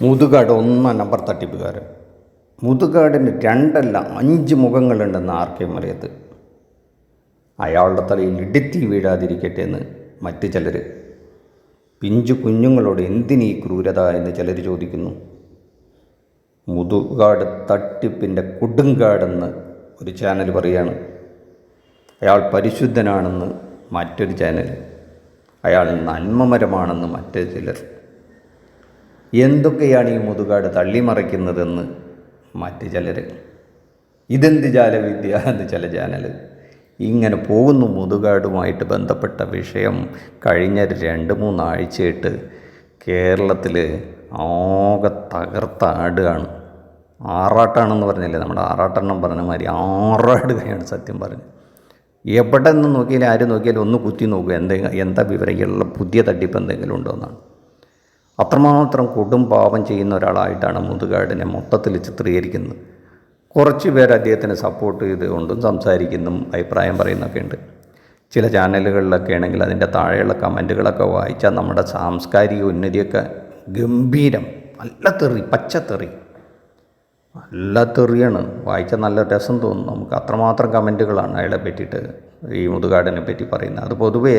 Muthukad 1 number തട്ടിപ്പുകാരൻ. മുതുകാടിന് 2 അല്ല 5 മുഖങ്ങളുണ്ടെന്ന് ആർക്കെ മറിയത്ത്. അയാളുടെ തലയിൽ ഇടുത്തി വീഴാതിരിക്കട്ടെ എന്ന് മറ്റ് ചിലർ. പിഞ്ചു കുഞ്ഞുങ്ങളോട് എന്തിനീ ക്രൂരത എന്ന് ചിലർ ചോദിക്കുന്നു. മുതുകാട് തട്ടിപ്പിൻ്റെ കൊടുങ്കാടെന്ന് ഒരു ചാനൽ പറയുകയാണ്. അയാൾ പരിശുദ്ധനാണെന്ന് മറ്റൊരു ചാനൽ. അയാൾ നന്മമരമാണെന്ന് മറ്റൊരു ചിലർ. എന്തൊക്കെയാണ് ഈ മുതുകാട് തള്ളിമറിക്കുന്നതെന്ന് മറ്റ് ചിലർ. ഇതെന്ത് ജാലവിദ്യ എന്ന് ചില ചാനൽ. ഇങ്ങനെ പോകുന്നു മുതുകാടുമായിട്ട് ബന്ധപ്പെട്ട വിഷയം. കഴിഞ്ഞ 2-3 ആഴ്ചയായിട്ട് കേരളത്തിൽ ആകെ തകർത്താടുകയാണ്. ആറാട്ടാണെന്ന് പറഞ്ഞില്ലേ, നമ്മുടെ ആറാട്ടെണ്ണം പറഞ്ഞ മാതിരി ആറാടുകയാണ് സത്യം പറഞ്ഞ്. എവിടെ നിന്ന് നോക്കിയാലും ആര് നോക്കിയാലും ഒന്ന് കുത്തി നോക്കുക, എന്താ വിവരമുള്ള പുതിയ തട്ടിപ്പ് എന്തെങ്കിലും ഉണ്ടോ എന്നാണ്. അത്രമാത്രം കൊടും പാപം ചെയ്യുന്ന ഒരാളായിട്ടാണ് മുതുകാടിനെ മൊത്തത്തിൽ ചിത്രീകരിക്കുന്നത്. കുറച്ച് പേർ അദ്ദേഹത്തിന് സപ്പോർട്ട് ചെയ്തുകൊണ്ടും സംസാരിക്കുന്നതും അഭിപ്രായം പറയുന്നൊക്കെ ഉണ്ട്. ചില ചാനലുകളിലൊക്കെ ആണെങ്കിൽ അതിൻ്റെ താഴെയുള്ള കമൻറ്റുകളൊക്കെ വായിച്ചാൽ നമ്മുടെ സാംസ്കാരിക ഉന്നതിയൊക്കെ ഗംഭീരം, നല്ല തെറി, പച്ചത്തെറി, നല്ല തെറിയാണ്. വായിച്ചാൽ നല്ല രസം തോന്നും നമുക്ക്. അത്രമാത്രം കമൻറ്റുകളാണ് അയാളെ പറ്റിയിട്ട്, ഈ മുതുകാടിനെ പറ്റി പറയുന്നത്. അത് പൊതുവേ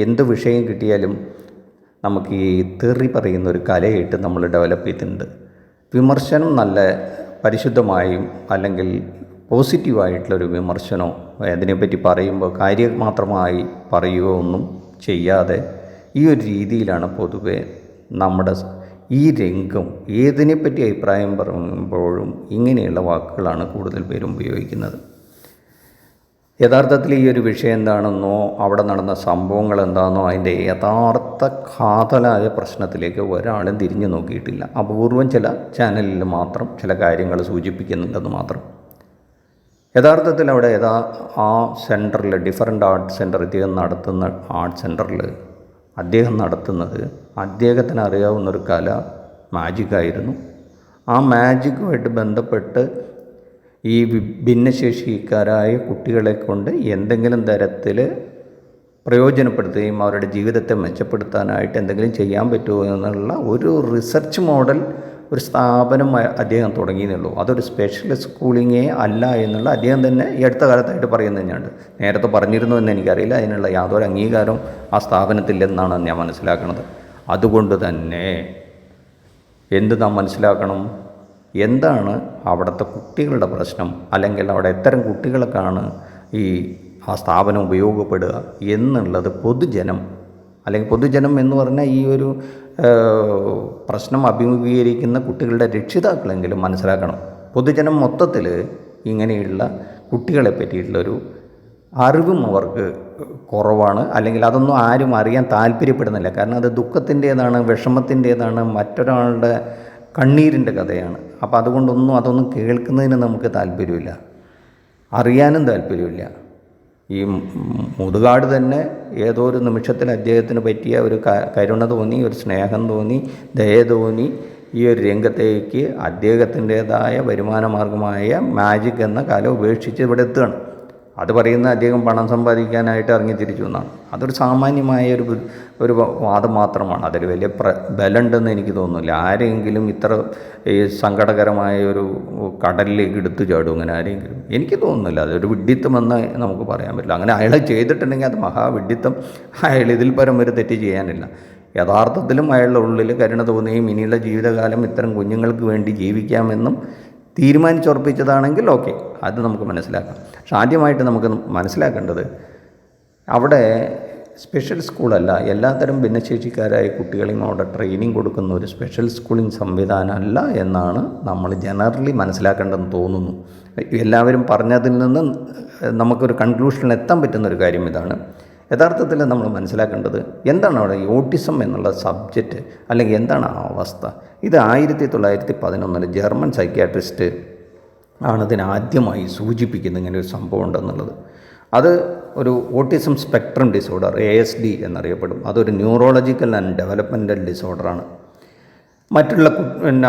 എന്ത് വിഷയം കിട്ടിയാലും നമുക്ക് ഈ തെറി പറയുന്ന ഒരു കലയായിട്ട് നമ്മൾ ഡെവലപ്പ് ചെയ്തിട്ടുണ്ട്. വിമർശനം നല്ല പരിശുദ്ധമായും അല്ലെങ്കിൽ പോസിറ്റീവായിട്ടുള്ളൊരു വിമർശനമോ അതിനെപ്പറ്റി പറയുമ്പോൾ കാര്യമാത്രമായി പറയുകയോ ഒന്നും ചെയ്യാതെ ഈ ഒരു രീതിയിലാണ് പൊതുവെ നമ്മുടെ ഈ രംഗം. ഏതിനെപ്പറ്റി അഭിപ്രായം പറയുമ്പോഴും ഇങ്ങനെയുള്ള വാക്കുകളാണ് കൂടുതൽ പേരും ഉപയോഗിക്കുന്നത്. യഥാർത്ഥത്തിൽ ഈ ഒരു വിഷയം എന്താണെന്നോ അവിടെ നടന്ന സംഭവങ്ങൾ എന്താണെന്നോ അതിൻ്റെ യഥാർത്ഥ കാതലായ പ്രശ്നത്തിലേക്ക് ഒരാളും തിരിഞ്ഞു നോക്കിയിട്ടില്ല. അപൂർവം ചില ചാനലിൽ മാത്രം ചില കാര്യങ്ങൾ സൂചിപ്പിക്കുന്നുണ്ടെന്ന് മാത്രം. യഥാർത്ഥത്തിൽ അവിടെ ആ സെൻറ്ററിൽ, ഡിഫറൻറ്റ് ആർട്ട് സെൻറ്റർ, ഇദ്ദേഹം നടത്തുന്ന ആർട്ട് സെൻറ്ററിൽ അദ്ദേഹം നടത്തുന്നത് അദ്ദേഹത്തിന് അറിയാവുന്നൊരു കല മാജിക്കായിരുന്നു. ആ മാജിക്കുമായിട്ട് ബന്ധപ്പെട്ട് ഈ ഭിന്നശേഷിക്കാരായ കുട്ടികളെ കൊണ്ട് എന്തെങ്കിലും തരത്തിൽ പ്രയോജനപ്പെടുത്തുകയും അവരുടെ ജീവിതത്തെ മെച്ചപ്പെടുത്താനായിട്ട് എന്തെങ്കിലും ചെയ്യാൻ പറ്റുമോ എന്നുള്ള ഒരു റിസർച്ച് മോഡൽ ഒരു സ്ഥാപനം അദ്ദേഹം തുടങ്ങിയെന്നുള്ളൂ. അതൊരു സ്പെഷ്യൽ സ്കൂളിങ്ങേ അല്ല എന്നുള്ള അദ്ദേഹം തന്നെ ഈ അടുത്ത കാലത്തായിട്ട് പറയുന്നത് തന്നെയാണ്. നേരത്തെ പറഞ്ഞിരുന്നു എന്ന് എനിക്കറിയില്ല. അതിനുള്ള യാതൊരു അംഗീകാരവും ആ സ്ഥാപനത്തില്ലെന്നാണ് ഞാൻ മനസ്സിലാക്കുന്നത്. അതുകൊണ്ട് തന്നെ എന്ത് നാം മനസ്സിലാക്കണം, എന്താണ് അവിടുത്തെ കുട്ടികളുടെ പ്രശ്നം, അല്ലെങ്കിൽ അവിടെ എത്തരം കുട്ടികൾക്കാണ് ആ സ്ഥാപനം ഉപയോഗപ്പെടുക എന്നുള്ളത് പൊതുജനം, അല്ലെങ്കിൽ പൊതുജനം എന്ന് പറഞ്ഞാൽ ഈ ഒരു പ്രശ്നം അഭിമുഖീകരിക്കുന്ന കുട്ടികളുടെ രക്ഷിതാക്കളെങ്കിലും മനസ്സിലാക്കണം. പൊതുജനം മൊത്തത്തിൽ ഇങ്ങനെയുള്ള കുട്ടികളെ പറ്റിയിട്ടുള്ളൊരു അറിവും അവർക്ക് കുറവാണ്, അല്ലെങ്കിൽ അതൊന്നും ആരും അറിയാൻ താല്പര്യപ്പെടുന്നില്ല. കാരണം അത് ദുഃഖത്തിൻ്റേതാണ്, വിഷമത്തിൻ്റേതാണ്, മറ്റൊരാളുടെ കണ്ണീരിൻ്റെ കഥയാണ്. അപ്പോൾ അതൊന്നും കേൾക്കുന്നതിന് നമുക്ക് താല്പര്യമില്ല, അറിയാനും താല്പര്യമില്ല. ഈ മുതുകാട് തന്നെ ഏതോ ഒരു നിമിഷത്തിൽ അദ്ദേഹത്തിന് പറ്റിയ ഒരു കരുണ തോന്നി, ഒരു സ്നേഹം തോന്നി, ദയ തോന്നി ഈ ഒരു രംഗത്തേക്ക് അദ്ദേഹത്തിൻ്റേതായ വരുമാന മാർഗമായ മാജിക് എന്ന കല ഉപേക്ഷിച്ച് ഇവിടെ എത്തുകയാണ്. അത് പറയുന്നത് അദ്ദേഹം പണം സമ്പാദിക്കാനായിട്ട് ഇറങ്ങി തിരിച്ചു എന്നാണ്. അതൊരു സാമാന്യമായ ഒരു വാദം മാത്രമാണ്. അതിൽ വലിയ ബലമുണ്ടെന്ന് എനിക്ക് തോന്നുന്നില്ല. ആരെങ്കിലും ഇത്ര ഈ സങ്കടകരമായ ഒരു കടലിലേക്ക് എടുത്തു ചാടും അങ്ങനെ ആരെങ്കിലും? എനിക്ക് തോന്നുന്നില്ല. അതൊരു വിഡ്ഢിത്തമെന്ന് നമുക്ക് പറയാൻ പറ്റില്ല. അങ്ങനെ അയാൾ ചെയ്തിട്ടുണ്ടെങ്കിൽ അത് മഹാവിഡ്ഢിത്തം. അയാൾ ഇതിൽ പരം ഒരു തെറ്റ് ചെയ്യാനില്ല. യഥാർത്ഥത്തിലും അയാളുടെ ഉള്ളിൽ കരുണ തോന്നുകയും ഇനിയുള്ള ജീവിതകാലം ഇത്തരം കുഞ്ഞുങ്ങൾക്ക് വേണ്ടി ജീവിക്കാമെന്നും തീരുമാനിച്ചുറപ്പിച്ചതാണെങ്കിൽ ഓക്കെ, അത് നമുക്ക് മനസ്സിലാക്കാം. പക്ഷെ ആദ്യമായിട്ട് നമുക്ക് മനസ്സിലാക്കേണ്ടത് അവിടെ സ്പെഷ്യൽ സ്കൂളല്ല, എല്ലാത്തരം ഭിന്നശേഷിക്കാരായ കുട്ടികളെയും അവിടെ ട്രെയിനിങ് കൊടുക്കുന്ന ഒരു സ്പെഷ്യൽ സ്കൂളിംഗ് സംവിധാനമല്ല എന്നാണ് നമ്മൾ ജനറലി മനസ്സിലാക്കേണ്ടതെന്ന് തോന്നുന്നു. എല്ലാവരും പറഞ്ഞതിൽ നിന്ന് നമുക്കൊരു കൺക്ലൂഷനിൽ എത്താൻ പറ്റുന്നൊരു കാര്യം ഇതാണ്. യഥാർത്ഥത്തിൽ നമ്മൾ മനസ്സിലാക്കേണ്ടത് എന്താണ് അവിടെ ഈ ഓട്ടിസം എന്നുള്ള സബ്ജക്റ്റ്, അല്ലെങ്കിൽ എന്താണ് ആ അവസ്ഥ. ഇത് 1911 ജർമ്മൻ സൈക്യാട്രിസ്റ്റ് ആണ് ഇതിനാദ്യമായി സൂചിപ്പിക്കുന്നത് ഇങ്ങനെ ഒരു സംഭവം ഉണ്ടെന്നുള്ളത്. അത് ഒരു ഓട്ടിസം സ്പെക്ട്രം ഡിസോർഡർ, ASD എന്നറിയപ്പെടും. അതൊരു ന്യൂറോളജിക്കൽ ആൻഡ് ഡെവലപ്മെൻറ്റൽ ഡിസോർഡറാണ്. മറ്റുള്ള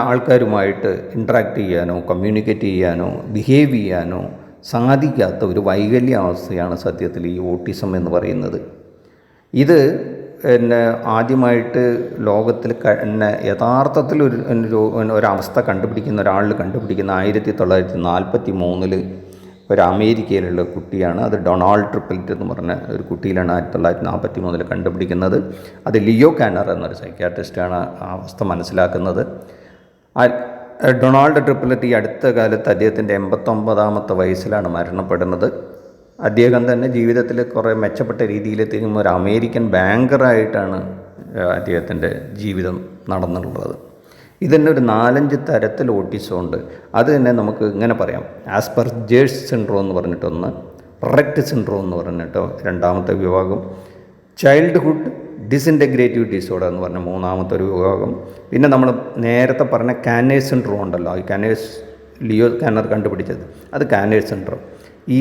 ആൾക്കാരുമായിട്ട് ഇൻട്രാക്ട് ചെയ്യാനോ കമ്മ്യൂണിക്കേറ്റ് ചെയ്യാനോ ബിഹേവ് ചെയ്യാനോ സാധിക്കാത്ത ഒരു വൈകല്യാവസ്ഥയാണ് സത്യത്തിൽ ഈ ഓട്ടിസം എന്ന് പറയുന്നത്. ഇത് പിന്നെ ആദ്യമായിട്ട് ലോകത്തിൽ പിന്നെ യഥാർത്ഥത്തിൽ ഒരവസ്ഥ കണ്ടുപിടിക്കുന്ന ഒരാളിൽ കണ്ടുപിടിക്കുന്ന 1943 ഒരു അമേരിക്കയിലുള്ള കുട്ടിയാണ്. അത് ഡൊണാൾഡ് ട്രിപ്പിൾറ്റ് എന്ന് പറഞ്ഞ ഒരു കുട്ടിയിലാണ് 1943 കണ്ടുപിടിക്കുന്നത്. അത് ലിയോ കാനർ എന്നൊരു സൈക്യാട്രിസ്റ്റാണ് ആ അവസ്ഥ മനസ്സിലാക്കുന്നത്. ഡൊണാൾഡ് ട്രിപ്പിൾറ്റ് ഈ അടുത്ത കാലത്ത് അദ്ദേഹത്തിൻ്റെ 89ാമത്തെ വയസ്സിലാണ് മരണപ്പെടുന്നത്. അദ്ദേഹം തന്നെ ജീവിതത്തിൽ കുറേ മെച്ചപ്പെട്ട രീതിയിലെത്തിയും ഒരു അമേരിക്കൻ ബാങ്കറായിട്ടാണ് അദ്ദേഹത്തിൻ്റെ ജീവിതം നടന്നിട്ടുള്ളത്. ഇതിൻ്റെ ഒരു 4-5 തരത്തിൽ ഓട്ടിസം ഉണ്ട്. അത് തന്നെ നമുക്ക് ഇങ്ങനെ പറയാം. ആസ്പെർജേഴ്സ് സിൻഡ്രോം എന്ന് പറഞ്ഞിട്ടൊന്ന്, റെറ്റ് സിൻഡ്രോം എന്ന് പറഞ്ഞിട്ട് രണ്ടാമത്തെ വിഭാഗം, ചൈൽഡ്ഹുഡ് ഡിസിൻറ്റഗ്രേറ്റീവ് ഡിസോർഡർ എന്ന് പറഞ്ഞ മൂന്നാമത്തെ ഒരു വിഭാഗം, പിന്നെ നമ്മൾ നേരത്തെ പറഞ്ഞ കാനേഴ്സ് സിൻഡ്രോം ഉണ്ടല്ലോ, ഈ കാനേഴ്സ് ലിയോ കാനർ കണ്ടുപിടിച്ചത്, അത് കാനേഴ്സ് സിൻഡ്രോം.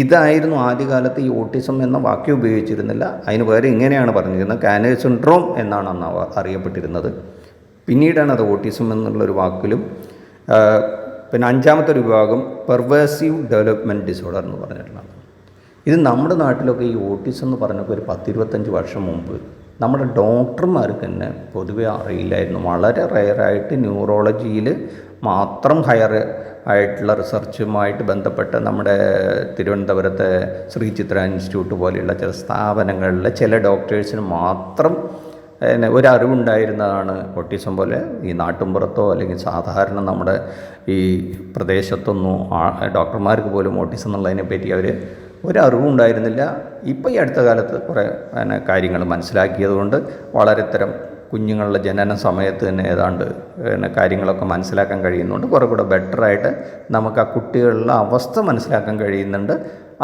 ഇതായിരുന്നു ആദ്യകാലത്ത് ഈ ഓട്ടിസം എന്ന വാക്യം ഉപയോഗിച്ചിരുന്നില്ല. അതിന് പകരം ഇങ്ങനെയാണ് പറഞ്ഞിരുന്നത്, കാനേഴ്സ് സിൻഡ്രോം എന്നാണ് അന്ന് അറിയപ്പെട്ടിരുന്നത്. പിന്നീടാണ് അത് ഓട്ടിസം എന്നുള്ളൊരു വാക്കിലും. പിന്നെ 5ാമത്തെ ഒരു വിഭാഗം പെർവേസീവ് ഡെവലപ്മെൻറ്റ് ഡിസോർഡർ എന്ന് പറഞ്ഞിട്ടുള്ളത്. ഇത് നമ്മുടെ നാട്ടിലൊക്കെ ഈ ഓട്ടിസം എന്ന് പറഞ്ഞപ്പോൾ ഒരു 10-25 വർഷം മുമ്പ് നമ്മുടെ ഡോക്ടർമാർക്ക് തന്നെ പൊതുവെ അറിയില്ലായിരുന്നു. വളരെ റെയറായിട്ട് ന്യൂറോളജിയിൽ മാത്രം ഹയർ ആയിട്ടുള്ള റിസർച്ചുമായിട്ട് ബന്ധപ്പെട്ട് നമ്മുടെ തിരുവനന്തപുരത്തെ ശ്രീ ചിത്ര ഇൻസ്റ്റിറ്റ്യൂട്ട് പോലെയുള്ള ചില സ്ഥാപനങ്ങളിലെ ചില ഡോക്ടേഴ്സിന് മാത്രം ഒരറിവുണ്ടായിരുന്നതാണ് ഓട്ടിസം പോലെ. ഈ നാട്ടുമ്പുറത്തോ അല്ലെങ്കിൽ സാധാരണ നമ്മുടെ ഈ പ്രദേശത്തൊന്നും ഡോക്ടർമാർക്ക് പോലും ഓട്ടിസം എന്നുള്ളതിനെ പറ്റി ഒരറിവും ഉണ്ടായിരുന്നില്ല. ഇപ്പോൾ ഈ അടുത്ത കാലത്ത് കുറേ കാര്യങ്ങൾ മനസ്സിലാക്കിയതുകൊണ്ട് വളരെ ഇത്തരം കുഞ്ഞുങ്ങളുടെ ജനന സമയത്ത് തന്നെ ഏതാണ്ട് കാര്യങ്ങളൊക്കെ മനസ്സിലാക്കാൻ കഴിയുന്നുണ്ട്. കുറേ കൂടെ ബെറ്ററായിട്ട് നമുക്ക് ആ കുട്ടികളുടെ അവസ്ഥ മനസ്സിലാക്കാൻ കഴിയുന്നുണ്ട്.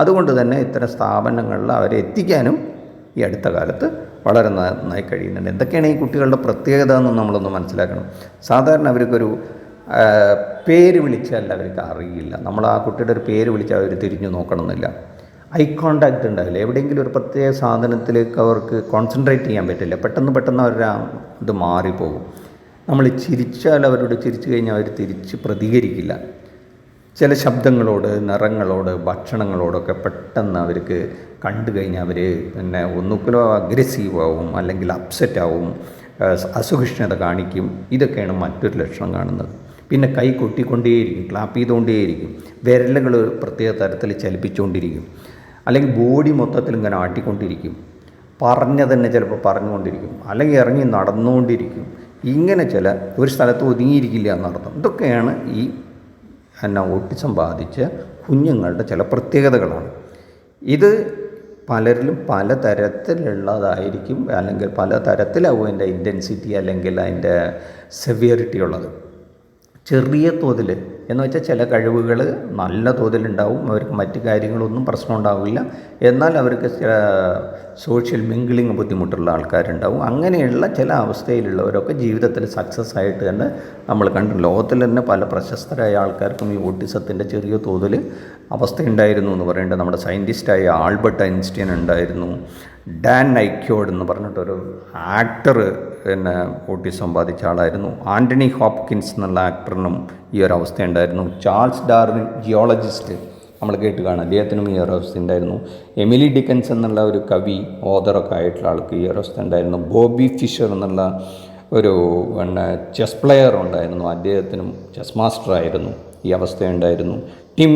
അതുകൊണ്ട് തന്നെ ഇത്തരം സ്ഥാപനങ്ങളിൽ അവരെ എത്തിക്കാനും ഈ അടുത്ത കാലത്ത് വളരെ നന്നായി കഴിയുന്നുണ്ട്. എന്തൊക്കെയാണ് ഈ കുട്ടികളുടെ പ്രത്യേകത എന്ന് നമ്മളൊന്ന് മനസ്സിലാക്കണം. സാധാരണ അവർക്കൊരു പേര് വിളിച്ചാൽ അവർക്ക് അറിയില്ല. നമ്മൾ ആ കുട്ടിയുടെ ഒരു പേര് വിളിച്ചാൽ അവർ തിരിഞ്ഞു നോക്കണമെന്നില്ല. ഐ കോണ്ടാക്റ്റ് ഉണ്ടാവില്ല. എവിടെയെങ്കിലും ഒരു പ്രത്യേക സാധനത്തിലേക്ക് അവർക്ക് കോൺസെൻട്രേറ്റ് ചെയ്യാൻ പറ്റില്ല. പെട്ടെന്ന് അവരുടെ ഇത് മാറിപ്പോകും. നമ്മൾ ചിരിച്ചാൽ അവരോട് ചിരിച്ചു കഴിഞ്ഞാൽ അവർ തിരിച്ച് പ്രതികരിക്കില്ല. ചില ശബ്ദങ്ങളോട്, നിറങ്ങളോട്, ഭക്ഷണങ്ങളോടൊക്കെ പെട്ടെന്ന് അവർക്ക് കണ്ടു കഴിഞ്ഞാൽ അവർ പിന്നെ ഒന്നുകിലോ അഗ്രസീവാവും, അല്ലെങ്കിൽ അപ്സെറ്റാവും, അസഹിഷ്ണുത കാണിക്കും. ഇതൊക്കെയാണ് മറ്റൊരു ലക്ഷണം കാണുന്നത്. പിന്നെ കൈ കൊട്ടിക്കൊണ്ടേയിരിക്കും, ക്ലാപ്പ് ചെയ്തുകൊണ്ടേയിരിക്കും, വിരലുകൾ പ്രത്യേക തരത്തിൽ ചലിപ്പിച്ചുകൊണ്ടിരിക്കും, അല്ലെങ്കിൽ ബോഡി മൊത്തത്തിൽ ഇങ്ങനെ ആട്ടിക്കൊണ്ടിരിക്കും, തന്നെ ചിലപ്പോൾ പറഞ്ഞുകൊണ്ടിരിക്കും, അല്ലെങ്കിൽ ഇറങ്ങി നടന്നുകൊണ്ടിരിക്കും. ഇങ്ങനെ ഒരു സ്ഥലത്ത് ഒതുങ്ങിയിരിക്കില്ല എന്നർത്ഥം. ഇതൊക്കെയാണ് ഈ ഓട്ടിസം ബാധിച്ച കുഞ്ഞുങ്ങളുടെ ചില പ്രത്യേകതകളാണ്. ഇത് പലരിലും പല തരത്തിലുള്ളതായിരിക്കും, അല്ലെങ്കിൽ പല തരത്തിലാവും അതിൻ്റെ ഇൻറ്റൻസിറ്റി അല്ലെങ്കിൽ അതിൻ്റെ സെവിയറിറ്റി ഉള്ളത്. ചെറിയ തോതിൽ എന്ന് വെച്ചാൽ ചില കഴിവുകൾ നല്ല തോതിലുണ്ടാവും, അവർക്ക് മറ്റു കാര്യങ്ങളൊന്നും പ്രശ്നം ഉണ്ടാവില്ല. എന്നാൽ അവർക്ക് ചില സോഷ്യൽ മിങ്കിളിങ് ബുദ്ധിമുട്ടുള്ള ആൾക്കാരുണ്ടാവും. അങ്ങനെയുള്ള ചില അവസ്ഥയിലുള്ളവരൊക്കെ ജീവിതത്തിൽ സക്സസ് ആയിട്ട് തന്നെ നമ്മൾ കണ്ടു. ലോകത്തിൽ തന്നെ പല പ്രശസ്തരായ ആൾക്കാർക്കും ഈ ഓട്ടിസത്തിൻ്റെ ചെറിയ തോതിൽ അവസ്ഥയുണ്ടായിരുന്നു എന്ന് പറയേണ്ടത്. നമ്മുടെ സയൻറ്റിസ്റ്റായ ആൽബർട്ട് ഐൻസ്റ്റീൻ ഉണ്ടായിരുന്നു. ഡാൻ നൈക്യോഡ് എന്ന് പറഞ്ഞിട്ടൊരു ആക്ടർ ഓട്ടിസം ബാധിച്ച ആളായിരുന്നു. ആൻ്റണി ഹോപ്കിൻസ് എന്നുള്ള ആക്ടറിനും ഈ ഒരു അവസ്ഥ ഉണ്ടായിരുന്നു. ചാൾസ് ഡാർവിൻ ജിയോളജിസ്റ്റ് നമ്മൾ കേട്ട് കാണാം, അദ്ദേഹത്തിനും ഈ ഒരു അവസ്ഥ ഉണ്ടായിരുന്നു. എമിലി ഡിക്കൻസ് എന്നുള്ള ഒരു കവി, ഓതറൊക്കെ ആയിട്ടുള്ള ആൾക്ക് ഈ ഒരു അവസ്ഥ ഉണ്ടായിരുന്നു. ബോബി ഫിഷർ എന്നുള്ള ഒരു ചെസ് പ്ലെയർ ഉണ്ടായിരുന്നു, അദ്ദേഹത്തിനും ചെസ് മാസ്റ്റർ ആയിരുന്നു, ഈ അവസ്ഥയുണ്ടായിരുന്നു. ടിം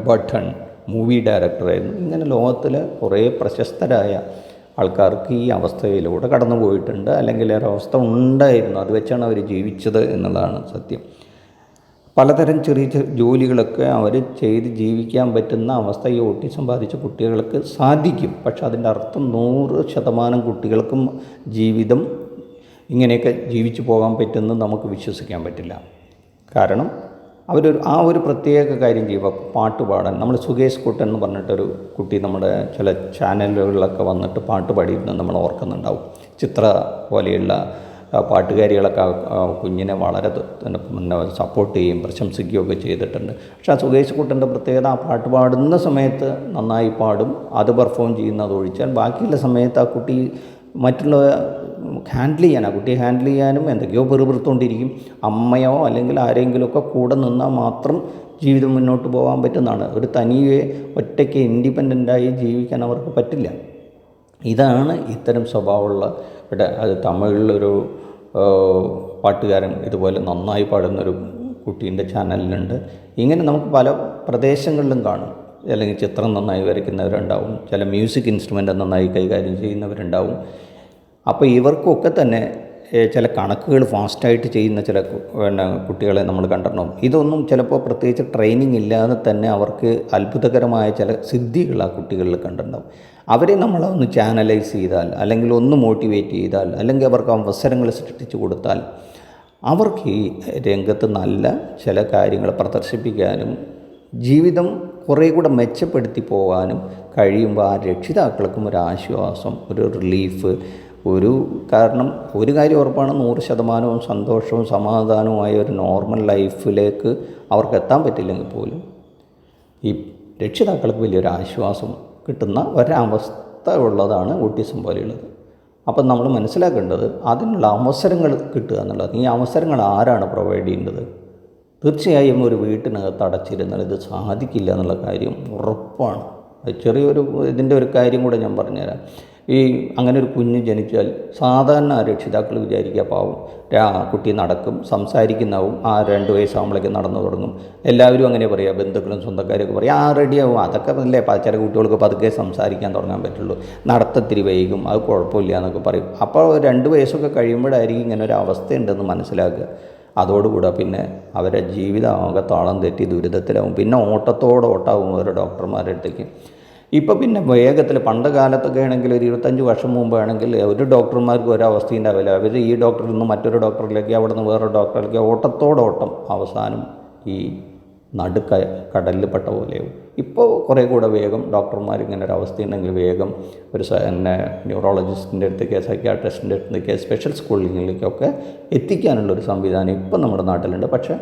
ബർട്ടൺ മൂവി ഡയറക്ടറായിരുന്നു. ഇങ്ങനെ ലോകത്തിൽ കുറേ പ്രശസ്തരായ ആൾക്കാർക്ക് ഈ അവസ്ഥയിലൂടെ കടന്നു പോയിട്ടുണ്ട്, അല്ലെങ്കിൽ ഒരവസ്ഥ ഉണ്ടായിരുന്നു. അത് വെച്ചാണ് അവർ ജീവിച്ചത് എന്നുള്ളതാണ് സത്യം. പലതരം ചെറിയ ജോലികളൊക്കെ അവർ ചെയ്ത് ജീവിക്കാൻ പറ്റുന്ന അവസ്ഥ ഈ ഓട്ടിസം ബാധിച്ച കുട്ടികൾക്ക് സാധിക്കും. പക്ഷെ അതിൻ്റെ അർത്ഥം 100% കുട്ടികൾക്കും ജീവിതം ഇങ്ങനെയൊക്കെ ജീവിച്ചു പോകാൻ പറ്റുമെന്ന് നമുക്ക് വിശ്വസിക്കാൻ പറ്റില്ല. കാരണം ആ ഒരു പ്രത്യേക കാര്യം ചെയ്യുമ്പോൾ പാട്ട് പാടാൻ, നമ്മൾ സുകേഷ് കുട്ടൻ എന്ന് പറഞ്ഞിട്ടൊരു കുട്ടി നമ്മുടെ ചില ചാനലുകളിലൊക്കെ വന്നിട്ട് പാട്ട് പാടിയിരുന്നത് നമ്മൾ ഓർക്കുന്നുണ്ടാവും. ചിത്ര പോലെയുള്ള പാട്ടുകാരികളൊക്കെ കുഞ്ഞിനെ വളരെ സപ്പോർട്ട് ചെയ്യുകയും പ്രശംസിക്കുകയൊക്കെ ചെയ്തിട്ടുണ്ട്. പക്ഷേ ആ സുകേഷ് കുട്ടൻ്റെ പ്രത്യേകത, ആ പാട്ട് പാടുന്ന സമയത്ത് നന്നായി പാടും, അത് പെർഫോം ചെയ്യുന്നത് ഒഴിച്ചാൽ ബാക്കിയുള്ള സമയത്ത് ആ കുട്ടി മറ്റുള്ള ആ കുട്ടിയെ ഹാൻഡിൽ ചെയ്യാനും എന്തൊക്കെയോ പെറുപിറുത്തുകൊണ്ടിരിക്കും. അമ്മയോ അല്ലെങ്കിൽ ആരെങ്കിലുമൊക്കെ കൂടെ നിന്നാൽ മാത്രം ജീവിതം മുന്നോട്ട് പോകാൻ പറ്റുന്നതാണ്. ഒരു തനിയെ ഒറ്റയ്ക്ക് ഇൻഡിപെൻഡൻ്റായി ജീവിക്കാൻ അവർക്ക് പറ്റില്ല. ഇതാണ് ഇത്തരം സ്വഭാവമുള്ള ഇവിടെ അത് തമിഴിലൊരു പാട്ടുകാരൻ ഇതുപോലെ നന്നായി പാടുന്നൊരു കുട്ടീൻ്റെ ചാനലിലുണ്ട്. ഇങ്ങനെ നമുക്ക് പല പ്രദേശങ്ങളിലും കാണും. അല്ലെങ്കിൽ ചിത്രം നന്നായി വരയ്ക്കുന്നവരുണ്ടാവും, ചില മ്യൂസിക് ഇൻസ്ട്രുമെൻ്റ് നന്നായി കൈകാര്യം ചെയ്യുന്നവരുണ്ടാവും. അപ്പോൾ ഇവർക്കൊക്കെ തന്നെ ചില കണക്കുകൾ ഫാസ്റ്റായിട്ട് ചെയ്യുന്ന ചില കുട്ടികളെ നമ്മൾ കണ്ടിട്ടുണ്ടാവും. ഇതൊന്നും ചിലപ്പോൾ പ്രത്യേകിച്ച് ട്രെയിനിങ് ഇല്ലാതെ തന്നെ അവർക്ക് അത്ഭുതകരമായ ചില സിദ്ധികൾ ആ കുട്ടികളിൽ കണ്ടിട്ടുണ്ടാവും. അവരെ നമ്മളൊന്ന് ചാനലൈസ് ചെയ്താൽ, അല്ലെങ്കിൽ ഒന്ന് മോട്ടിവേറ്റ് ചെയ്താൽ, അല്ലെങ്കിൽ അവർക്ക് അവസരങ്ങൾ സൃഷ്ടിച്ചു കൊടുത്താൽ അവർക്ക് ഈ രംഗത്ത് നല്ല ചില കാര്യങ്ങൾ പ്രദർശിപ്പിക്കാനും ജീവിതം കുറേ കൂടെ മെച്ചപ്പെടുത്തി പോകാനും കഴിയുമ്പോൾ ആ രക്ഷിതാക്കൾക്കും ഒരു ആശ്വാസം, ഒരു റിലീഫ്, കാരണം ഒരു കാര്യം ഉറപ്പാണ്, 100% സന്തോഷവും സമാധാനവുമായ ഒരു നോർമൽ ലൈഫിലേക്ക് അവർക്ക് എത്താൻ പറ്റില്ലെങ്കിൽ പോലും ഈ രക്ഷിതാക്കൾക്ക് വലിയൊരു ആശ്വാസം കിട്ടുന്ന ഒരവസ്ഥ ഉള്ളതാണ് ഓട്ടിസം പോലെയുള്ളത്. അപ്പം നമ്മൾ മനസ്സിലാക്കേണ്ടത് അതിനുള്ള അവസരങ്ങൾ കിട്ടുക എന്നുള്ളത്. ഈ അവസരങ്ങൾ ആരാണ് പ്രൊവൈഡ് ചെയ്യേണ്ടത്? തീർച്ചയായും ഒരു വീട്ടിനകത്ത് അടച്ചിരുന്നാൽ ഇത് സാധിക്കില്ല എന്നുള്ള കാര്യം ഉറപ്പാണ്. ചെറിയൊരു ഇതിൻ്റെ ഒരു കാര്യം കൂടെ ഞാൻ പറഞ്ഞുതരാം. അങ്ങനെ ഒരു കുഞ്ഞ് ജനിച്ചാൽ സാധാരണ രക്ഷിതാക്കൾ വിചാരിക്കുക പാവം കുട്ടി നടക്കും, സംസാരിക്കുന്നതാവും, 2 വയസ്സാകുമ്പോഴേക്ക് നടന്നു തുടങ്ങും. എല്ലാവരും അങ്ങനെ പറയുക, ബന്ധുക്കളും സ്വന്തക്കാരൊക്കെ പറയും റെഡിയാവും, അതൊക്കെ അല്ലേ ചില കുട്ടികൾക്ക് പതുക്കെ സംസാരിക്കാൻ തുടങ്ങാൻ പറ്റുള്ളൂ, നടത്തത്തിരി വൈകും, അത് കുഴപ്പമില്ല എന്നൊക്കെ പറയും. അപ്പോൾ 2 വയസ്സൊക്കെ കഴിയുമ്പോഴായിരിക്കും ഇങ്ങനെ ഒരു അവസ്ഥയുണ്ടെന്ന് മനസ്സിലാക്കുക. അതോടുകൂടെ പിന്നെ അവരെ ജീവിതമാകെ താളം തെറ്റി ദുരിതത്തിലാവും. പിന്നെ ഓട്ടത്തോടോട്ടാവും ഓരോ ഡോക്ടർമാരുടെ അടുത്തേക്ക്. ഇപ്പോൾ പിന്നെ വേഗത്തിൽ പണ്ട് കാലത്തൊക്കെ ആണെങ്കിൽ ഒരു 25 വർഷം മുമ്പാണെങ്കിൽ ഒരു ഡോക്ടർമാർക്ക് ഒരവസ്ഥയും ഉണ്ടാവില്ല. അവർ ഈ ഡോക്ടറിൽ നിന്ന് മറ്റൊരു ഡോക്ടറിലേക്ക്, അവിടെ നിന്ന് വേറൊരു ഡോക്ടറിലേക്ക്, ഓട്ടത്തോടോട്ടം അവസാനം ഈ കടലിൽ പെട്ട പോലെയാവും. ഇപ്പോൾ കുറേ കൂടെ വേഗം ഡോക്ടർമാർ ഇങ്ങനെ ഒരു അവസ്ഥയുണ്ടെങ്കിൽ വേഗം ഒരു ന്യൂറോളജിസ്റ്റിൻ്റെ അടുത്തേക്ക്, സൈക്യാട്രിസ്റ്റിൻ്റെ അടുത്തേക്ക്, സ്പെഷ്യൽ സ്കൂളിലേക്കൊക്കെ എത്തിക്കാനുള്ളൊരു സംവിധാനം ഇപ്പം നമ്മുടെ നാട്ടിലുണ്ട്. പക്ഷേ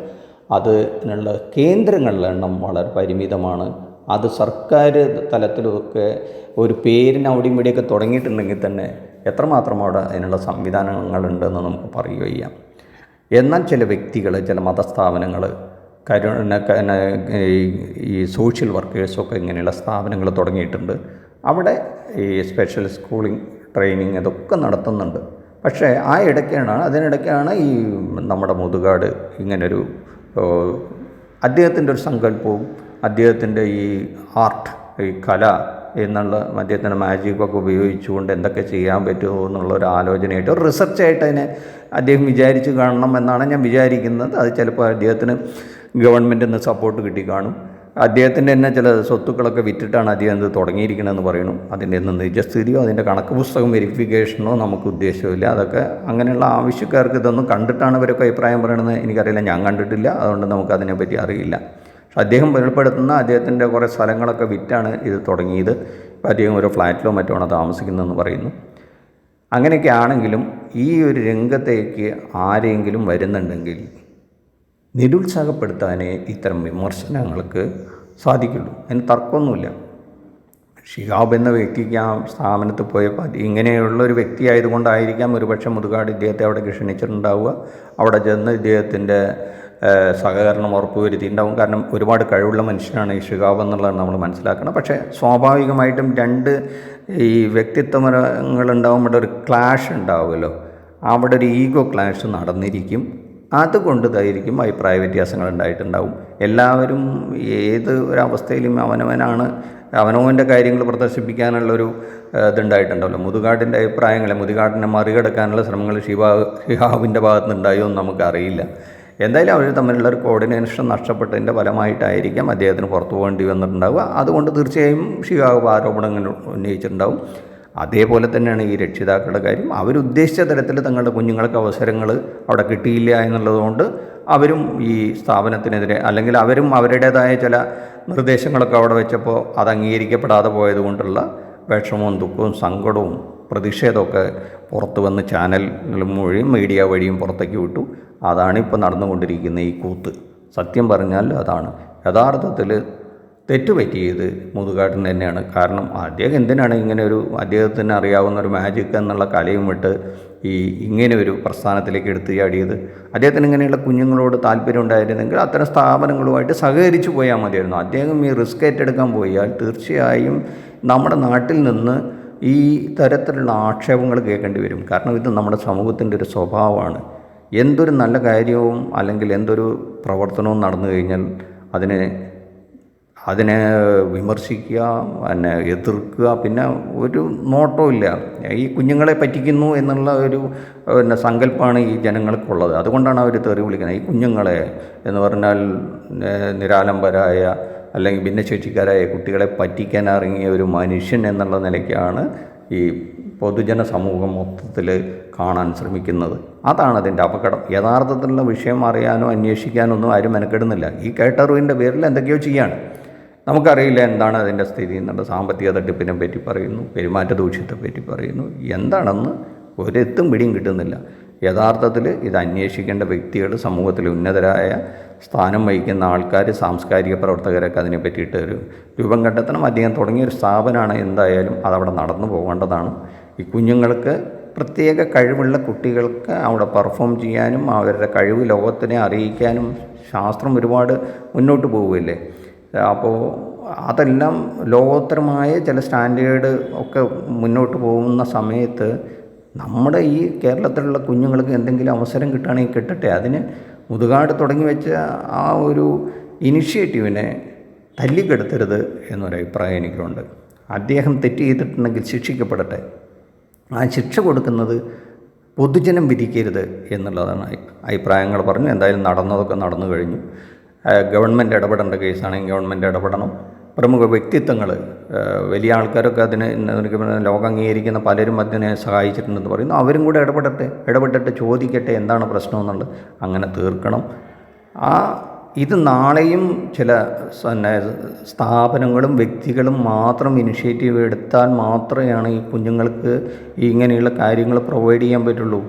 അതിനുള്ള കേന്ദ്രങ്ങളുടെ എണ്ണം വളരെ പരിമിതമാണ്. അത് സർക്കാർ തലത്തിലൊക്കെ ഒരു പേരിന് അവിടെയും ഇവിടെയൊക്കെ തുടങ്ങിയിട്ടുണ്ടെങ്കിൽ തന്നെ എത്രമാത്രം അവിടെ അതിനുള്ള സംവിധാനങ്ങളുണ്ടെന്ന് നമുക്ക് പറയുക ചെയ്യാം. എന്നാൽ ചില വ്യക്തികൾ, ചില മതസ്ഥാപനങ്ങൾ, ഈ സോഷ്യൽ വർക്കേഴ്സൊക്കെ ഇങ്ങനെയുള്ള സ്ഥാപനങ്ങൾ തുടങ്ങിയിട്ടുണ്ട്. അവിടെ ഈ സ്പെഷ്യൽ സ്കൂളിംഗ്, ട്രെയിനിങ് ഇതൊക്കെ നടത്തുന്നുണ്ട്. പക്ഷേ അതിനിടയ്ക്കാണ് ഈ നമ്മുടെ മുതുകാട് ഇങ്ങനൊരു അദ്ദേഹത്തിൻ്റെ ഒരു സങ്കല്പവും അദ്ദേഹത്തിൻ്റെ ഈ ആർട്ട്, ഈ കല എന്നുള്ള അദ്ദേഹത്തിൻ്റെ മാജിക്കൊക്കെ ഉപയോഗിച്ചുകൊണ്ട് എന്തൊക്കെ ചെയ്യാൻ പറ്റുമോ എന്നുള്ള ഒരു ആലോചനയായിട്ട്, ഒരു റിസർച്ചായിട്ട് അതിനെ അദ്ദേഹം വിചാരിച്ച് കാണണം എന്നാണ് ഞാൻ വിചാരിക്കുന്നത്. അത് ചിലപ്പോൾ അദ്ദേഹത്തിന് ഗവൺമെൻറ്റിൽ നിന്ന് സപ്പോർട്ട് കിട്ടിക്കാണും. അദ്ദേഹത്തിൻ്റെ തന്നെ ചില സ്വത്തുക്കളൊക്കെ വിറ്റിട്ടാണ് അദ്ദേഹം ഇത് തുടങ്ങിയിരിക്കണമെന്ന് പറയുന്നു. അതിൻ്റെ ഒന്നും നിജസ്ഥിതിയോ അതിൻ്റെ കണക്ക് പുസ്തകം വെരിഫിക്കേഷനോ നമുക്ക് ഉദ്ദേശമില്ല. അതൊക്കെ അങ്ങനെയുള്ള ആവശ്യക്കാർക്ക് ഇതൊന്നും കണ്ടിട്ടാണ് ഇവരൊക്കെ അഭിപ്രായം പറയണമെന്ന് എനിക്കറിയില്ല. ഞാൻ കണ്ടിട്ടില്ല, അതുകൊണ്ട് നമുക്കതിനെപ്പറ്റി അറിയില്ല. പക്ഷെ അദ്ദേഹം വെളിപ്പെടുത്തുന്ന അദ്ദേഹത്തിൻ്റെ കുറേ സ്ഥലങ്ങളൊക്കെ വിറ്റാണ് ഇത് തുടങ്ങിയത്. ഇപ്പോൾ അദ്ദേഹം ഒരു ഫ്ലാറ്റിലോ മറ്റോ ആണ് താമസിക്കുന്നതെന്ന് പറയുന്നു. അങ്ങനെയൊക്കെ ആണെങ്കിലും ഈ ഒരു രംഗത്തേക്ക് ആരെങ്കിലും വരുന്നുണ്ടെങ്കിൽ നിരുത്സാഹപ്പെടുത്താനേ ഇത്തരം വിമർശനങ്ങൾക്ക് സാധിക്കുള്ളൂ. അതിന് തർക്കമൊന്നുമില്ല. ഷിഹാബ് എന്ന വ്യക്തിക്ക് ആ സ്ഥാപനത്തിൽ പോയപ്പോൾ ഇങ്ങനെയുള്ളൊരു വ്യക്തി ആയതുകൊണ്ടായിരിക്കാം ഒരുപക്ഷെ മുതുകാട് ഇദ്ദേഹത്തെ അവിടെ ക്ഷണിച്ചിട്ടുണ്ടാവുക. അവിടെ ചെന്ന് ഇദ്ദേഹത്തിൻ്റെ സഹകരണം ഉറപ്പുവരുത്തിയിട്ടുണ്ടാവും. കാരണം ഒരുപാട് കഴിവുള്ള മനുഷ്യനാണ് ഈ ഷിഹാബ് എന്നുള്ളതാണ് നമ്മൾ മനസ്സിലാക്കണം. പക്ഷേ സ്വാഭാവികമായിട്ടും ഈ വ്യക്തിത്വങ്ങളുണ്ടാകുമ്പോൾ ഒരു ക്ലാഷ് ഉണ്ടാവുമല്ലോ, അവിടെ ഒരു ഈഗോ ക്ലാഷ് നടന്നിരിക്കും. അതുകൊണ്ടിതായിരിക്കും അഭിപ്രായ വ്യത്യാസങ്ങൾ ഉണ്ടായിട്ടുണ്ടാവും. എല്ലാവരും ഏത് ഒരവസ്ഥയിലും അവനവൻ്റെ കാര്യങ്ങൾ പ്രദർശിപ്പിക്കാനുള്ളൊരു ഇതുണ്ടായിട്ടുണ്ടാവല്ലോ. മുതുകാടിൻ്റെ മുതുകാടിനെ മറികടക്കാനുള്ള ശ്രമങ്ങൾ ഷിഹാബിൻ്റെ ഭാഗത്ത് നിന്നുണ്ടായോ എന്ന് നമുക്കറിയില്ല. എന്തായാലും അവർ തമ്മിലുള്ളൊരു കോർഡിനേഷൻ നഷ്ടപ്പെട്ടതിൻ്റെ ഫലമായിട്ടായിരിക്കാം അദ്ദേഹത്തിന് പുറത്തു പോകേണ്ടി വന്നിട്ടുണ്ടാവുക. അതുകൊണ്ട് തീർച്ചയായും ഷിഹാബ് ആരോപണങ്ങൾ ഉന്നയിച്ചിട്ടുണ്ടാവും. അതേപോലെ തന്നെയാണ് ഈ രക്ഷിതാക്കളുടെ കാര്യം. അവരുദ്ദേശിച്ച തരത്തിൽ തങ്ങളുടെ കുഞ്ഞുങ്ങൾക്ക് അവസരങ്ങൾ അവിടെ കിട്ടിയില്ല എന്നുള്ളതുകൊണ്ട് അവരും ഈ സ്ഥാപനത്തിനെതിരെ, അല്ലെങ്കിൽ അവരും അവരുടേതായ ചില നിർദ്ദേശങ്ങളൊക്കെ അവിടെ വെച്ചപ്പോൾ അത് അംഗീകരിക്കപ്പെടാതെ പോയതുകൊണ്ടുള്ള വിഷമവും ദുഃഖവും സങ്കടവും പ്രതിഷേധമൊക്കെ പുറത്ത് വന്ന് ചാനലുകളും വഴിയും മീഡിയ വഴിയും പുറത്തേക്ക് വിട്ടു. അതാണിപ്പോൾ നടന്നുകൊണ്ടിരിക്കുന്ന ഈ കൂത്ത്. സത്യം പറഞ്ഞാൽ അതാണ് യഥാർത്ഥത്തിൽ തെറ്റുപറ്റിയത് മുതുകാട്ടിന് തന്നെയാണ്. കാരണം അദ്ദേഹം എന്തിനാണ് അദ്ദേഹത്തിന് അറിയാവുന്ന ഒരു മാജിക് എന്നുള്ള കലയും വിട്ട് ഇങ്ങനെ ഒരു പ്രസ്ഥാനത്തിലേക്ക് എടുത്തു ചാടിയത്? അദ്ദേഹത്തിന് ഇങ്ങനെയുള്ള കുഞ്ഞുങ്ങളോട് താല്പര്യം ഉണ്ടായിരുന്നെങ്കിൽ അത്തരം സ്ഥാപനങ്ങളുമായിട്ട് സഹകരിച്ചു പോയാൽ മതിയായിരുന്നു. അദ്ദേഹം ഈ റിസ്ക് ഏറ്റെടുക്കാൻ പോയാൽ തീർച്ചയായും നമ്മുടെ നാട്ടിൽ നിന്ന് ഈ തരത്തിലുള്ള ആക്ഷേപങ്ങൾ കേൾക്കേണ്ടി വരും. കാരണം ഇത് നമ്മുടെ സമൂഹത്തിൻ്റെ ഒരു സ്വഭാവമാണ്. എന്തൊരു നല്ല കാര്യവും അല്ലെങ്കിൽ എന്തൊരു പ്രവർത്തനവും നടന്നു കഴിഞ്ഞാൽ അതിനെ വിമർശിക്കുക, എതിർക്കുക, പിന്നെ ഒരു നോട്ടവുമില്ല. ഈ കുഞ്ഞുങ്ങളെ പറ്റിക്കുന്നു എന്നുള്ള ഒരു സങ്കല്പമാണ് ഈ ജനങ്ങൾക്കുള്ളത്. അതുകൊണ്ടാണ് അവർ തെറി വിളിക്കുന്നത്. ഈ കുഞ്ഞുങ്ങളെ എന്ന് പറഞ്ഞാൽ നിരാലംബരായ അല്ലെങ്കിൽ ഭിന്നശേഷിക്കാരായ കുട്ടികളെ പറ്റിക്കാൻ ഇറങ്ങിയ ഒരു മനുഷ്യൻ എന്നുള്ള നിലയ്ക്കാണ് ഈ പൊതുജന സമൂഹം മൊത്തത്തിൽ കാണാൻ ശ്രമിക്കുന്നത്. അതാണ് അതിൻ്റെ അപകടം. യഥാർത്ഥത്തിലുള്ള വിഷയം അറിയാനോ അന്വേഷിക്കാനോ ഒന്നും ആരും മെനക്കെടുന്നില്ല. ഈ കേട്ടറിവിൻ്റെ പേരിൽ എന്തൊക്കെയോ ചെയ്യാണ്. നമുക്കറിയില്ല എന്താണ് അതിൻ്റെ സ്ഥിതി എന്നുള്ളത്. സാമ്പത്തിക തട്ടിപ്പിനെ പറ്റി പറയുന്നു, പെരുമാറ്റ ദൂഷ്യത്തെ പറ്റി പറയുന്നു. എന്താണെന്ന് ഒരെത്തും പിടിയും കിട്ടുന്നില്ല. യഥാർത്ഥത്തിൽ ഇത് അന്വേഷിക്കേണ്ട വ്യക്തികൾ, സമൂഹത്തിൽ ഉന്നതരായ സ്ഥാനം വഹിക്കുന്ന ആൾക്കാർ, സാംസ്കാരിക പ്രവർത്തകരൊക്കെ അതിനെ പറ്റിയിട്ട് ഒരു രൂപം കണ്ടെത്തണം. അദ്ദേഹം തുടങ്ങിയൊരു സ്ഥാപനമാണ്. എന്തായാലും അതവിടെ നടന്നു പോകേണ്ടതാണ്. ഈ കുഞ്ഞുങ്ങൾക്ക്, പ്രത്യേക കഴിവുള്ള കുട്ടികൾക്ക് അവിടെ പെർഫോം ചെയ്യാനും അവരുടെ കഴിവ് ലോകത്തിനെ അറിയിക്കാനും ശാസ്ത്രം ഒരുപാട് മുന്നോട്ട് പോവുകയല്ലേ. അപ്പോൾ അതെല്ലാം ലോകോത്തരമായ ചില സ്റ്റാൻഡേർഡ് ഒക്കെ മുന്നോട്ട് പോകുന്ന സമയത്ത് നമ്മുടെ ഈ കേരളത്തിലുള്ള കുഞ്ഞുങ്ങൾക്ക് എന്തെങ്കിലും അവസരം കിട്ടുകയാണെങ്കിൽ കിട്ടട്ടെ. അതിന് മുതുകാട് തുടങ്ങി വെച്ച ആ ഒരു ഇനിഷ്യേറ്റീവിനെ തല്ലിക്കെടുത്തരുത് എന്നൊരഭിപ്രായം എനിക്കുണ്ട്. അദ്ദേഹം തെറ്റ് ചെയ്തിട്ടുണ്ടെങ്കിൽ ശിക്ഷിക്കപ്പെടട്ടെ. ആ ശിക്ഷ കൊടുക്കുന്നത് പൊതുജനം വിധിക്കരുത് എന്നുള്ളതാണ് അഭിപ്രായങ്ങൾ പറഞ്ഞു. എന്തായാലും നടന്നതൊക്കെ നടന്നു കഴിഞ്ഞു. ഗവൺമെൻറ് ഇടപെടേണ്ട കേസാണെങ്കിൽ ഗവൺമെൻറ് ഇടപെടണം. പ്രമുഖ വ്യക്തിത്വങ്ങൾ, വലിയ ആൾക്കാരൊക്കെ അതിന് ലോകം അംഗീകരിക്കുന്ന പലരും അതിനെ സഹായിച്ചിട്ടുണ്ടെന്ന് പറയുന്നു. അവരും കൂടെ ഇടപെട്ടിട്ട് ചോദിക്കട്ടെ എന്താണ് പ്രശ്നമെന്നുള്ളത്. അങ്ങനെ തീർക്കണം. ഇത് നാളെയും ചില സ്ഥാപനങ്ങളും വ്യക്തികളും മാത്രം ഇനിഷ്യേറ്റീവ് എടുത്താൽ മാത്രമേ ഈ കുഞ്ഞുങ്ങൾക്ക് ഇങ്ങനെയുള്ള കാര്യങ്ങൾ പ്രൊവൈഡ് ചെയ്യാൻ പറ്റുള്ളൂ.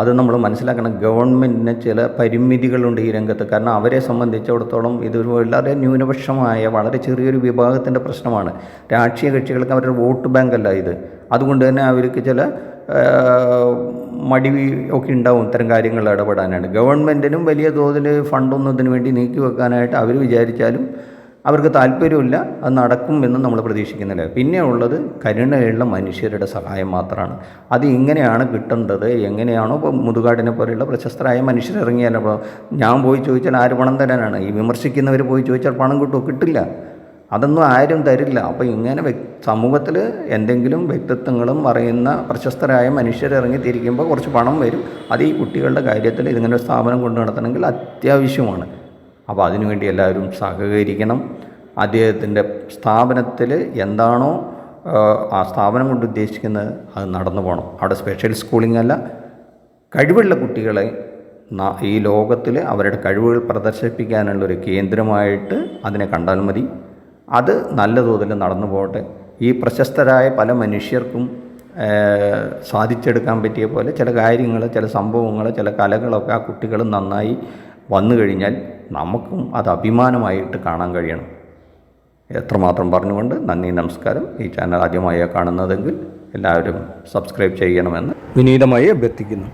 അത് നമ്മൾ മനസ്സിലാക്കണം. ഗവൺമെൻറ്റിന് ചില പരിമിതികളുണ്ട് ഈ രംഗത്ത്. കാരണം അവരെ സംബന്ധിച്ചിടത്തോളം ഇതൊരു വളരെ ന്യൂനപക്ഷമായ വളരെ ചെറിയൊരു വിഭാഗത്തിൻ്റെ പ്രശ്നമാണ്. രാഷ്ട്രീയ കക്ഷികൾക്ക് അവരുടെ വോട്ട് ബാങ്കല്ല ഇത്. അതുകൊണ്ട് തന്നെ അവർക്ക് ചില മടി ഒക്കെ ഉണ്ടാവും ഇത്തരം കാര്യങ്ങളിൽ ഇടപെടാനായിട്ട്. ഗവൺമെൻറ്റിനും വലിയ തോതിൽ ഫണ്ടൊന്നും ഇതിനു വേണ്ടി നീക്കി വെക്കാനായിട്ട് അവർ വിചാരിച്ചാലും അവർക്ക് താല്പര്യമില്ല. അത് നടക്കും എന്ന് നമ്മൾ പ്രതീക്ഷിക്കുന്നില്ല. പിന്നെ ഉള്ളത് കരുണയുള്ള മനുഷ്യരുടെ സഹായം മാത്രമാണ്. അത് ഇങ്ങനെയാണ് കിട്ടേണ്ടത്. എങ്ങനെയാണോ ഇപ്പോൾ മുതുകാടിനെ പോലെയുള്ള പ്രശസ്തരായ മനുഷ്യരിറങ്ങിയാൽ, അപ്പോൾ ഞാൻ പോയി ചോദിച്ചാൽ ആര് പണം തരാനാണ്? ഈ വിമർശിക്കുന്നവർ പോയി ചോദിച്ചാൽ പണം കിട്ടുമോ? കിട്ടില്ല. അതൊന്നും ആരും തരില്ല. അപ്പോൾ ഇങ്ങനെ സമൂഹത്തിൽ എന്തെങ്കിലും വ്യക്തിത്വങ്ങളും പറയുന്ന പ്രശസ്തരായ മനുഷ്യരിറങ്ങി തിരിക്കുമ്പോൾ കുറച്ച് പണം വരും. അത് ഈ കുട്ടികളുടെ കാര്യത്തിൽ ഇതിങ്ങനെ ഒരു സ്ഥാപനം കൊണ്ടു നടത്തണമെങ്കിൽ അത്യാവശ്യമാണ്. അപ്പോൾ അതിനുവേണ്ടി എല്ലാവരും സഹകരിക്കണം. അദ്ദേഹത്തിൻ്റെ സ്ഥാപനത്തിൽ എന്താണോ ആ സ്ഥാപനം കൊണ്ട് ഉദ്ദേശിക്കുന്നത് അത് നടന്നു പോകണം. അവിടെ സ്പെഷ്യൽ സ്കൂളിംഗ് അല്ല, കഴിവുള്ള കുട്ടികളെ ഈ ലോകത്തിൽ അവരുടെ കഴിവുകൾ പ്രദർശിപ്പിക്കാനുള്ളൊരു കേന്ദ്രമായിട്ട് അതിനെ കണ്ടാൽ മതി. അത് നല്ല തോതിൽ നടന്നു പോകട്ടെ. ഈ പ്രശസ്തരായ പല മനുഷ്യർക്കും സാധിച്ചെടുക്കാൻ പറ്റിയ പോലെ ചില കാര്യങ്ങൾ, ചില സംഭവങ്ങൾ, ചില കലകളൊക്കെ ആ കുട്ടികൾ നന്നായി വന്നു കഴിഞ്ഞാൽ നമുക്കും അത് അഭിമാനമായിട്ട് കാണാൻ കഴിയണം. എത്രമാത്രം പറഞ്ഞുകൊണ്ട് നന്ദി, നമസ്കാരം. ഈ ചാനൽ ആദ്യമായി കാണുന്നതെങ്കിൽ എല്ലാവരും സബ്സ്ക്രൈബ് ചെയ്യണമെന്ന് വിനീതമായി അഭ്യർത്ഥിക്കുന്നു.